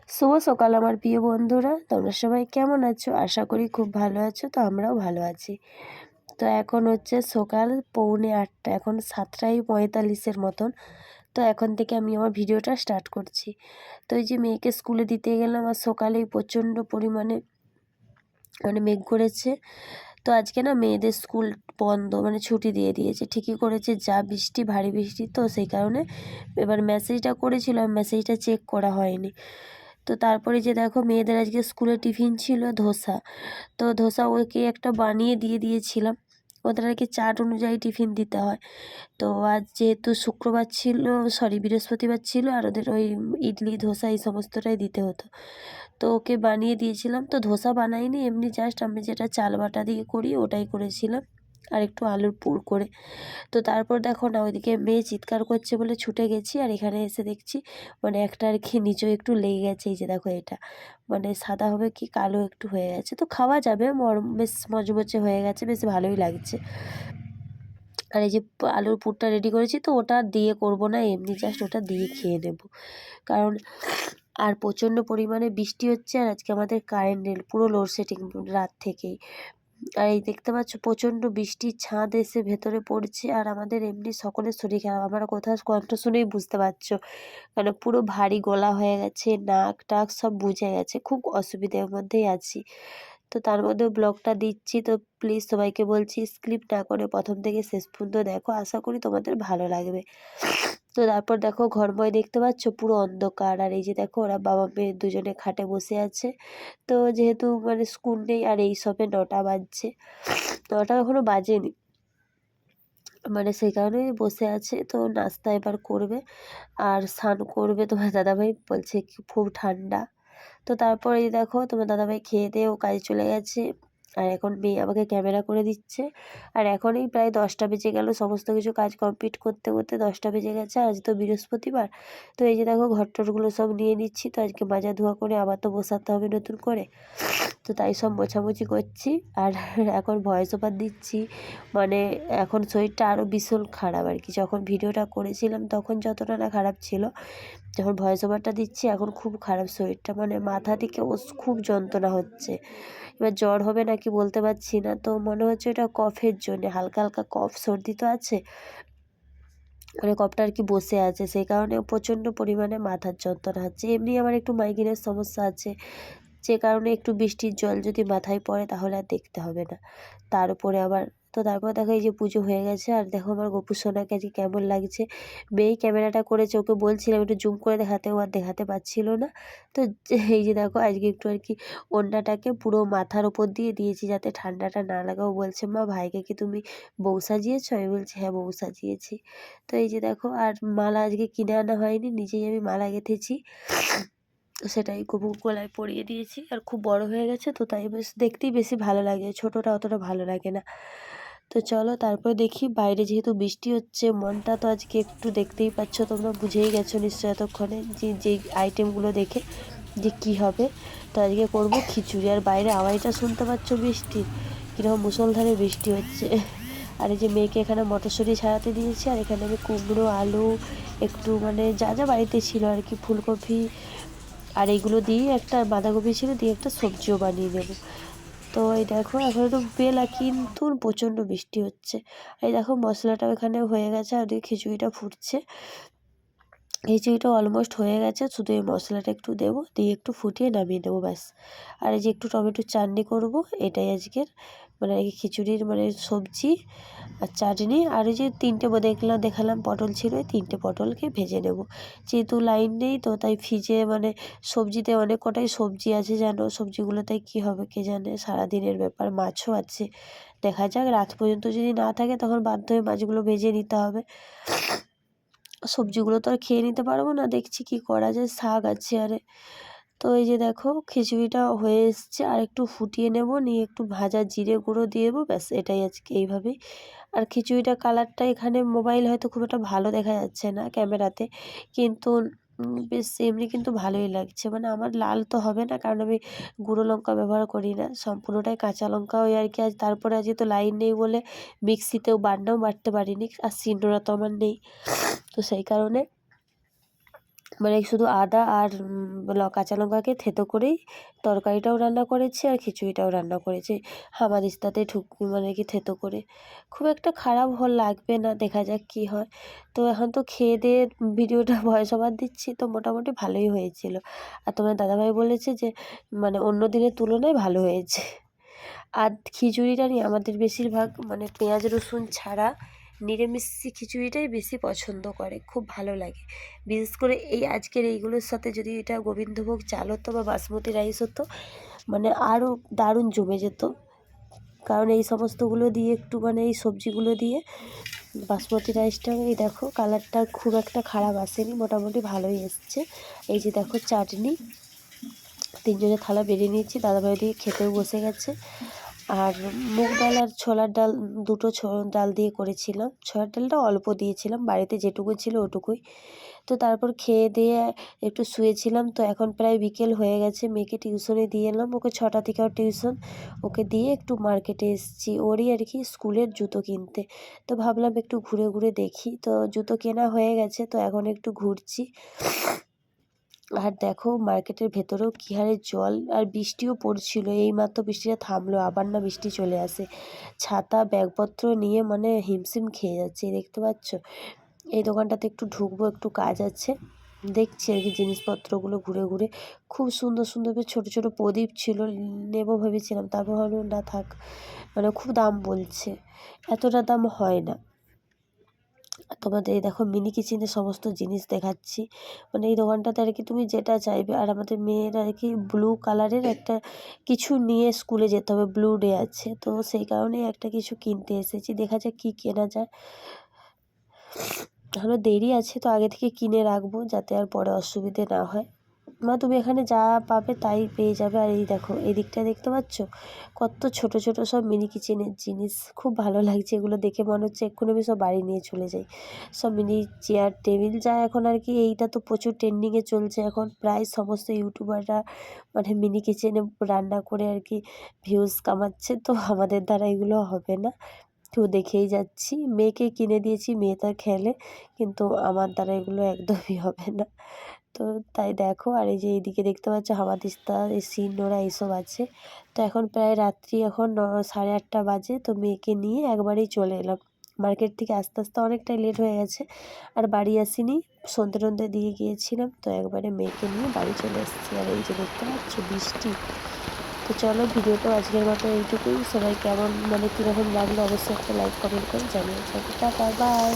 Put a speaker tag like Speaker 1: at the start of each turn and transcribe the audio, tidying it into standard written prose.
Speaker 1: শুভ সকাল আমার প্রিয় বন্ধুরা, তোমরা সবাই কেমন আছো? আশা করি খুব ভালো আছো। তো আমরাও ভালো আছি। তো এখন হচ্ছে সকাল 7:45, এখন 7:45 মতন। তো এখন থেকে আমি আমার ভিডিওটা স্টার্ট করছি। তো এই যে মেয়েকে স্কুলে দিতে গেলাম, আর সকালেই প্রচণ্ড পরিমাণে মেঘ করেছে। তো আজকে না মেয়েদের স্কুল বন্ধ, ছুটি দিয়ে দিয়েছে। ঠিকই করেছে, যা বৃষ্টি, ভারী বৃষ্টি, তো সেই কারণে এবার মেসেজটা করেছিলাম, মেসেজটা চেক করা হয়নি। তো তারপরে যে দেখো মেয়েদের আজকে স্কুলে টিফিন ছিল ধোসা। তো ধোসা ওকে একটা বানিয়ে দিয়ে দিয়েছিলাম। ওদের আর কি চার্ট অনুযায়ী টিফিন দিতে হয়। তো আজ যেহেতু শুক্রবার ছিল, বৃহস্পতিবার ছিল, আর ওদের ওই ইডলি ধোসা এই সমস্তটাই দিতে হতো। তো ওকে বানিয়ে দিয়েছিলাম। তো ধোসা বানাইনি, এমনি জাস্ট আমি যেটা চাল বাটা দিয়ে করি ওটাই করেছিলাম, আর একটু আলুর পুর করে। তো তারপর দেখো না, ওইদিকে মেয়ে চিৎকার করছে বলে ছুটে গেছি, আর এখানে এসে দেখছি একটা আর কি নিচেও একটু লেগে গেছে। এই যে দেখো, এটা সাদা হবে কি কালো একটু হয়ে গেছে। তো খাওয়া যাবে, বেশ মচমচে হয়ে গেছে, বেশ ভালোই লাগছে। আর এই যে আলুর পুরটা রেডি করেছি, তো ওটা দিয়ে করব না, এমনি জাস্ট ওটা দিয়ে খেয়ে নেব। কারণ আর প্রচণ্ড পরিমাণে বৃষ্টি হচ্ছে, আর আজকে আমাদের কারেন্ট নেই, পুরো লোডশেডিং রাত থেকেই। আর এই দেখতে পাচ্ছ প্রচণ্ড বৃষ্টির ছাদ এসে ভেতরে পড়ছে, আর আমাদের এমনি সকলের শরীর খারাপ। আমার কোথাও কণ্ঠ শুনেই বুঝতে পারছো, কারণ পুরো ভারী গলা হয়ে গেছে, নাক টাক সব বুঝে গেছে, খুব অসুবিধার মধ্যেই আছি। তো তার মধ্যেও ব্লগটা দিচ্ছি, তো প্লিজ সবাইকে বলছি স্কিপ না করে প্রথম থেকে শেষ পর্যন্ত দেখো, আশা করি তোমাদের ভালো লাগবে। তো তারপর দেখো ঘরময় দেখতে পাচ্ছ পুরো অন্ধকার, আর এই যে দেখো ওরা বাবা মেয়ে দুজনে খাটে বসে আছে। তো যেহেতু স্কুল নেই, আর এই সবে 9টা বাজছে, 9টা এখনো বাজেনি, সেই কারণে বসে আছে। তো নাস্তা এবার করবে আর স্নান করবে। তোমার দাদাভাই বলছে কি খুব ঠান্ডা। তো তারপরে দেখো তোমার দাদাভাই খেয়ে দিয়ে ও কাজে চলে গেছে, আর এখন মেয়ে আমাকে ক্যামেরা করে দিচ্ছে। আর এখনই প্রায় 10টা বেজে গেল, সমস্ত কিছু কাজ কমপ্লিট করতে করতে 10টা বেজে গেছে। আজ তো বৃহস্পতিবার। তো এই যে দেখো ঘরটরগুলো সব নিয়ে নিচ্ছি, তো আজকে মাজা ধোয়া করে আবার তো বসাতে হবে নতুন করে। তো তাই সব মোছামুছি করছি, আর এখন ভয়েস ওভার দিচ্ছি। এখন শরীরটা আরও ভীষণ খারাপ আর কি। যখন ভিডিওটা করেছিলাম তখন যতটা না খারাপ ছিল, যখন ভয়েস ওভারটা দিচ্ছি এখন খুব খারাপ শরীরটা, মাথা থেকে খুব যন্ত্রণা হচ্ছে। এবার জ্বর হবে নাকি বলতে পারছি না। তো মনে হচ্ছে এটা কফের জন্যে, হালকা হালকা কফ সর্দি তো আছে, কফটা আর কি বসে আছে, সেই কারণে প্রচণ্ড পরিমাণে মাথার যন্ত্রণা হচ্ছে। এমনি আমার একটু মাইগ্রেনের সমস্যা আছে, যে কারণে একটু বৃষ্টির জল যদি মাথায় পড়ে তাহলে আর দেখতে হবে না। তার উপরে আবার তো তারপর দেখো এই যে পুজো হয়ে গেছে, আর দেখো আমার গপু সোনাকে আজকে কেমন লাগছে। মেয়েই ক্যামেরাটা করেছে, ওকে বলছিলাম একটু জুম করে দেখাতে, ও আর দেখাতে পারছিল না। তো এই যে দেখো আজকে একটু আর কি ওড়নাটাকে পুরো মাথার ওপর দিয়ে দিয়েছি যাতে ঠান্ডাটা না লাগে। ও বলছে মা ভাইকে কি তুমি বউ সাজিয়েছো? আমি বলছি হ্যাঁ বউ সাজিয়েছি। তো এই যে দেখো, আর মালা আজকে কিনে আনা হয়নি, নিজেই আমি মালা গেঁথেছি, সেটাই গপু গলায় পরিয়ে দিয়েছি। আর খুব বড় হয়ে গেছে, তো তাই বেশ দেখতেই বেশি ভালো লাগে, ছোটোটা অতটা ভালো লাগে না। তো চলো তারপরে দেখি, বাইরে যেহেতু বৃষ্টি হচ্ছে, মনটা তো আজকে একটু দেখতেই পাচ্ছ, তোমরা বুঝেই গেছো নিশ্চয় এতক্ষণে যেই আইটেমগুলো দেখে যে কি হবে। তো আজকে করবো খিচুড়ি, আর বাইরে আওয়াজটা শুনতে পাচ্ছ বৃষ্টির, কীরকম মুষলধারে বৃষ্টি হচ্ছে। আর এই যে মেয়েকে এখানে মটরশুঁটি ছাড়াতে দিয়েছি, আর এখানে আমি কুমড়ো, আলু, একটু যা যা বাড়িতে ছিল আর কি, ফুলকপি, আর এইগুলো দিয়ে একটা বাঁধাকপি ছিল, দিয়ে একটা সবজিও বানিয়ে দেবো। তো এই দেখো এখন একটু বেলা, কিন্তু প্রচণ্ড বৃষ্টি হচ্ছে। এই দেখো মশলাটাও এখানে হয়ে গেছে, আর ওদিকে খিচুড়িটা ফুটছে। খিচুড়িটা অলমোস্ট হয়ে গেছে, শুধু এই মশলাটা একটু দেবো, দিয়ে একটু ফুটিয়ে নামিয়ে দেবো ব্যাস। আর এই যে একটু টমেটোর চাটনি করবো, এটাই আজকের এই খিচুড়ির সবজি আর চাটনি। আর এই যে 3টে দেখালাম পটল ছিল, এই 3টে পটলকে ভেজে নেব। যেহেতু লাইন নেই, তো তাই ফ্রিজে সবজিতে অনেক কটাই সবজি আছে জানো, সবজিগুলোতে কী হবে কে জানে, সারাদিনের ব্যাপার, মাছও আছে। দেখা যাক, রাত পর্যন্ত যদি না থাকে তখন বাধ্য হয়ে মাছগুলো ভেজে নিতে হবে। সবজিগুলো তো আর খেয়ে নিতে পারবো না, দেখছি কি করা যায়, শাক আছে আরে। তো এই যে দেখো খিচুড়িটা হয়ে এসছে, আর একটু ফুটিয়ে নেব, নিয়ে একটু ভাজা জিরে গুঁড়ো দিয়ে দেবো, ব্যাস এটাই আজকে এইভাবেই। আর খিচুড়িটা কালারটা এখানে মোবাইল হয়তো খুব একটা ভালো দেখা যাচ্ছে না ক্যামেরাতে, কিন্তু বেশ এমনি কিন্তু ভালোই লাগছে। আমার লাল তো হবে না, কারণ আমি গুঁড়ো লঙ্কা ব্যবহার করি না, সম্পূর্ণটাই কাঁচা লঙ্কা ওই আর কি। আজ তারপরে আজকে তো লাইন নেই বলে মিক্সিতেও বাটনাও বাটতে পারিনি, আর শিলনোড়া তো আমার নেই। তো সেই কারণে মানে শুধু আদা আর কাঁচা লঙ্কাকে থেতো করেই তরকারিটাও রান্না করেছি আর খিচুড়িটাও রান্না করেছি হামাদিস্তাতে মানে কি থেতো করে। খুব একটা খারাপ লাগবে না, দেখা যাক কী হয়। তো এখন তো খেয়ে দিয়ে ভিডিওটা ভয়েস ওভার দিচ্ছি, তো মোটামুটি ভালোই হয়েছিল। আর তোমার দাদাভাই বলেছে যে মানে অন্য দিনের তুলনায় ভালো হয়েছে। আর খিচুড়িটা নিয়ে আমাদের বেশিরভাগ মানে পেঁয়াজ রসুন ছাড়া নিরামিষি খিচুড়িটাই বেশি পছন্দ করে, খুব ভালো লাগে। বিশেষ করে এই আজকের এইগুলোর সাথে যদি এটা গোবিন্দভোগ চাল হতো বা বাসমতি রাইস হতো, মানে আরও দারুণ জমে যেত। কারণ এই সমস্তগুলো দিয়ে একটু মানে এই সবজিগুলো দিয়ে বাসমতি রাইসটা, এই দেখো কালারটা খুব একটা খারাপ আসেনি, মোটামুটি ভালোই এসছে। এই যে দেখো চাটনি, তিনজনের থালা বেরিয়ে নিয়েছি, দাদাভাই দিয়ে খেতেও বসে গেছে। আর মুগ ডাল আর ছোলার ডাল দুটো ডাল দিয়ে করেছিলাম, ছোলার ডালটা অল্প দিয়েছিলাম, বাড়িতে যেটুকু ছিল ওটুকুই। তো তারপর খেয়ে দিয়ে একটু শুয়েছিলাম। তো এখন প্রায় বিকেল হয়ে গেছে, মেয়েকে টিউশনে দিয়ে এলাম, ওকে 6টা থেকে ওর টিউশন, ওকে দিয়ে একটু মার্কেটে এসেছি ওরই আর কি স্কুলের জুতো কিনতে। তো ভাবলাম একটু ঘুরে ঘুরে দেখি, তো জুতো কেনা হয়ে গেছে, তো এখন একটু ঘুরছি। আর দেখো মার্কেটের ভেতরেও কী হারে জল, আর বৃষ্টিও পড়ছিল, এইমাত্র বৃষ্টিটা থামলো, আবার না বৃষ্টি চলে আসে। ছাতা ব্যাগপত্র নিয়ে মানে হিমশিম খেয়ে যাচ্ছে, দেখতে পাচ্ছ। এই দোকানটাতে একটু ঢুকবো, একটু কাজ আছে, দেখছি আর কি জিনিসপত্রগুলো ঘুরে ঘুরে। খুব সুন্দর সুন্দর ছোটো ছোটো প্রদীপ ছিল, নেবো ভেবেছিলাম, তারপর ভাবলাম না থাক, মানে খুব দাম বলছে, এতটা দাম হয় না। তোমাদের এই দেখো মিনি কিচেনের সমস্ত জিনিস দেখাচ্ছি, মানে এই দোকানটাতে আর কি তুমি যেটা চাইবে। আর আমাদের মেয়ের আর কি ব্লু কালারের একটা কিছু নিয়ে স্কুলে যেতে হবে, ব্লু ডে আছে, তো সেই কারণেই একটা কিছু কিনতে এসেছি, দেখা যাক কী কেনা যায়। এখনও দেরি আছে, তো আগে থেকে কিনে রাখবো যাতে আর পরে অসুবিধে না হয়। তুমি এখানে যা পাবে তাই পেয়ে যাবে। আর এই দেখো এই দিকটা দেখতে পাচ্ছ, কত ছোট ছোট সব মিনি কিচেনের জিনিস, খুব ভালো লাগছে এগুলো দেখে, মনে হচ্ছে এক্ষুনি আমি সব বাড়ি নিয়ে চলে যাই। সব মিনি চেয়ার টেবিল যা এখন আর কি, এইটা তো প্রচুর ট্রেন্ডিংয়ে চলছে এখন, প্রায় সমস্ত ইউটিউবাররা মানে মিনি কিচেনে রান্না করে আর কি ভিউজ কামাচ্ছে, তো আমাদের দ্বারা এগুলো হবে না। তো দেখেই যাচ্ছি, মেয়েকে কিনে দিয়েছি, মেয়ে তা খেলে, কিন্তু আমার দ্বারা এগুলো একদমই হবে না। তো তাই দেখো, আর এই যে এইদিকে দেখতে পাচ্ছ হামাদিস্তা, এই শিলনোড়া এইসব আছে। তো এখন প্রায় রাত্রি, এখন 8:30 বাজে, তো মেয়েকে নিয়ে একবারেই চলে এলাম মার্কেট থেকে। আস্তে আস্তে অনেকটাই লেট হয়ে গেছে, আর বাড়ি আসিনি, সন্ধে টন্ধে দিয়ে গিয়েছিলাম, তো একবারে মেয়েকে নিয়ে বাড়ি চলে এসেছি। আর এই যে দেখতে পাচ্ছ বৃষ্টি। তো চলো ভিডিওটা আজকের মতো এইটুকুই। সবাই কেমন মানে কীরকম লাগলো অবশ্যই একটা লাইক কমেন্ট করে জানিয়ে যাবে। Tata, by.